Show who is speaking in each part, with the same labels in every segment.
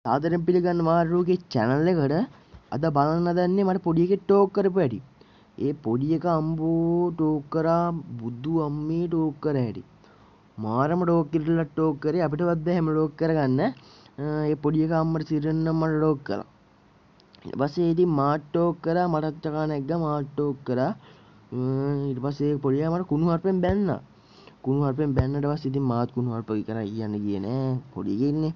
Speaker 1: සාදරයෙන් පිළිගන්න මාරුගේ channel එකට අද බලන්න හදන්නේ මට පොඩි එකෙක් ටෝක් කරපු හැටි. ඒ පොඩි එක අම්බෝ ටෝක් කරා බුදු අම්මේ ටෝක් කර හැටි. මාරම ටෝක් කිරලා ටෝක් කරේ අපිටවත් බෑ හැම ටෝක් කරගන්න. ඒ පොඩි එක අම්මට සිරෙන්න මට ටෝක් කළා. ඊට පස්සේ ඉතින් මාත් ටෝක් කරා මටත් චකා නැග්ගා මාත් ටෝක් කරා. ඊට පස්සේ ඒ පොඩි එකා මට කුණු හarpen බැන්නා. කුණු හarpen බැන්නට පස්සේ ඉතින් මාත් කුණු හarප කරා කියන්න ගියේ නෑ පොඩි එකෙක්නේ.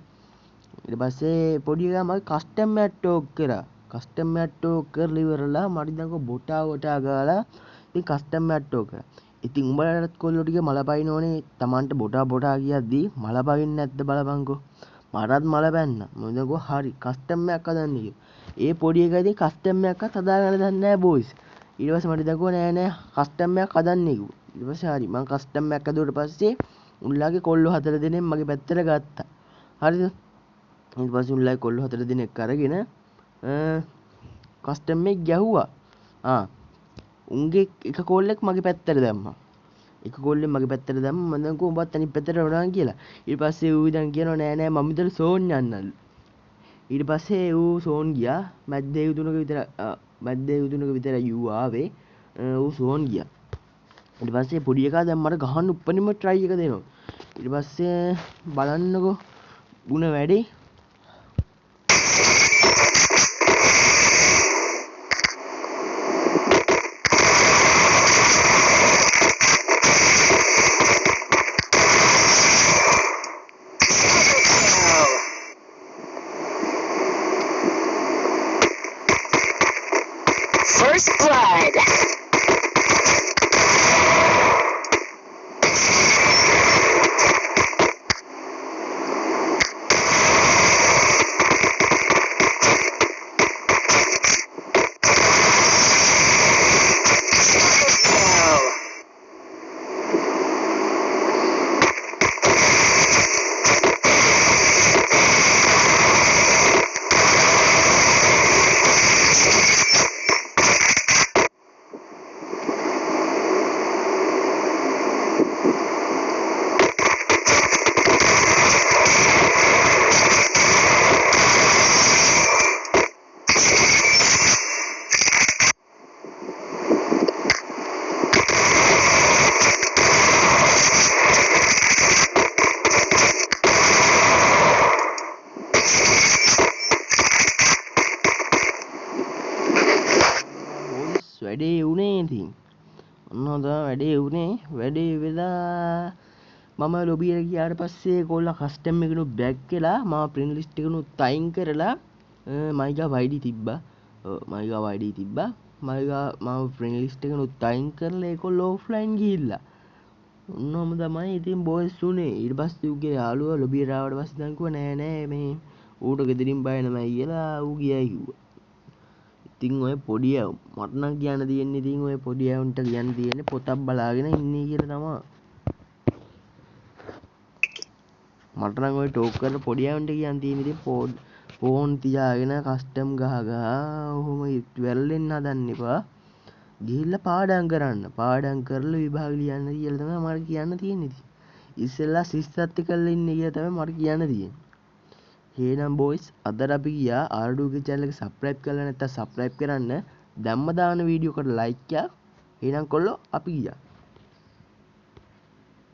Speaker 1: ඊට පස්සේ පොඩි එකා මගේ කස්ටම් එකක් ටෝක් කරා. කස්ටම් එකක් ටෝක් කරලා ඉවරලා මට ඉඳන් බොටා ගාලා ඉතින් කස්ටම් එකක් ටෝක් කරා. ඉතින් උඹලටත් කොල්ලෝ ටික මල පයින්නෝනේ Tamanට බොටා කියද්දි මල පයින්නේ නැද්ද බලපන්කෝ. මටත් මල පැන්නා. මම ඉඳන් හරි කස්ටම් එකක් හදන්න කියලා. ඒ පොඩි එකා ඉතින් කස්ටම් එකක්වත් හදාගන්න දන්නේ නැහැ බෝයිස්. ඊට පස්සේ මට ඉඳන් නෑ කස්ටම් එකක් හදන්නේ කිව්වා. ඊට පස්සේ හරි මම කස්ටම් එකක් හදුවට පස්සේ උන්ලාගේ කොල්ලෝ 4 දෙනෙක් මගේ පැත්තට ගත්තා. හරිද? ඊට පස්සේ උන්ලයි කොල්ලෝ 4 දෙනෙක් අරගෙන කස්ටම් එක ගැහුවා. උන්ගේ එක කොල්ලෙක් මගේ පැත්තට දැම්මා. එක කොල්ලෙක් මගේ පැත්තට දැම්මා මම දැන් උඹත් අනිත් පැත්තට වඩාන් කියලා. ඊට පස්සේ ඌ ඉතින් කියනවා නෑ මම ඉතල සෝන් යන්නලු. ඊට පස්සේ ඌ සෝන් ගියා. මැද්දේ යුතුනක විතර යූ ආවේ. ඌ සෝන් ගියා. ඊට පස්සේ පොඩි එකා දැන් මට ගහන්න උප්පනින්ම try එක දෙනවා. ඊට පස්සේ බලන්නකෝ ಗುಣ වැඩි.
Speaker 2: First blood.
Speaker 1: වැඩේ වුණේ ඉතින් ඔන්න හොඳ වැඩේ වුණේ වැඩේ වෙලා මම ලොබියට ගියාට පස්සේ කොල්ලා කස්ටම් එකනුත් බැක් වෙලා මම ප්‍රින්ට් ලිස්ට් එකනුත් අයින් කරලා මයිගා වයිඩි තිබ්බා. මයිගා වයිඩි තිබ්බා. මම ප්‍රින්ට් ලිස්ට් එකනුත් අයින් කරලා ඒකොල්ලෝ ඔෆ්ලයින් ගිහිල්ලා. ඔන්නෝම තමයි ඉතින් බෝයිස් උනේ. ඊට පස්සේ ඌගේ යාළුවා ලොබියට ආවට පස්සේ දැන් කිව්වා නෑ මේ ඌට ගෙදරින් බය නමයි කියලා ඌ ගියයි කිව්වා. ඉතින් ඔය පොඩි මට නම් කියන්න තියෙන්නේ ඉතින් ඔය පොඩි ඇවුන්ට කියන්න තියෙන්නේ පොතක් බලාගෙන ඉන්නේ කියලා තමයි. මට නම් ඔය ටෝක් කරන පොඩි ඇවුන්ට කියන්න තියෙන්නේ ඉතින් ෆෝන් තියාගෙන කස්ටම් ගහ ඔහොම වැල්ලෙන්න හදන්න එපා. ගිහිල්ලා පාඩම් කරන්න. පාඩම් කරලා විභාග ලියන්න කියලා තමයි මට කියන්න තියෙන්නේ ඉතින්. ඉස්සෙල්ලා සිස්සත්ති කරලා ඉන්න කියලා තමයි මට කියන්න තියෙන්නේ. එහෙනම් බොයිස් අදට අපි ගියා ආරඩුගේ channel එක subscribe කරලා නැත්නම් subscribe කරන්න. දැම්ම දාන වීඩියෝ එකට like එකක්. එහෙනම් කොල්ලෝ අපි ගියා.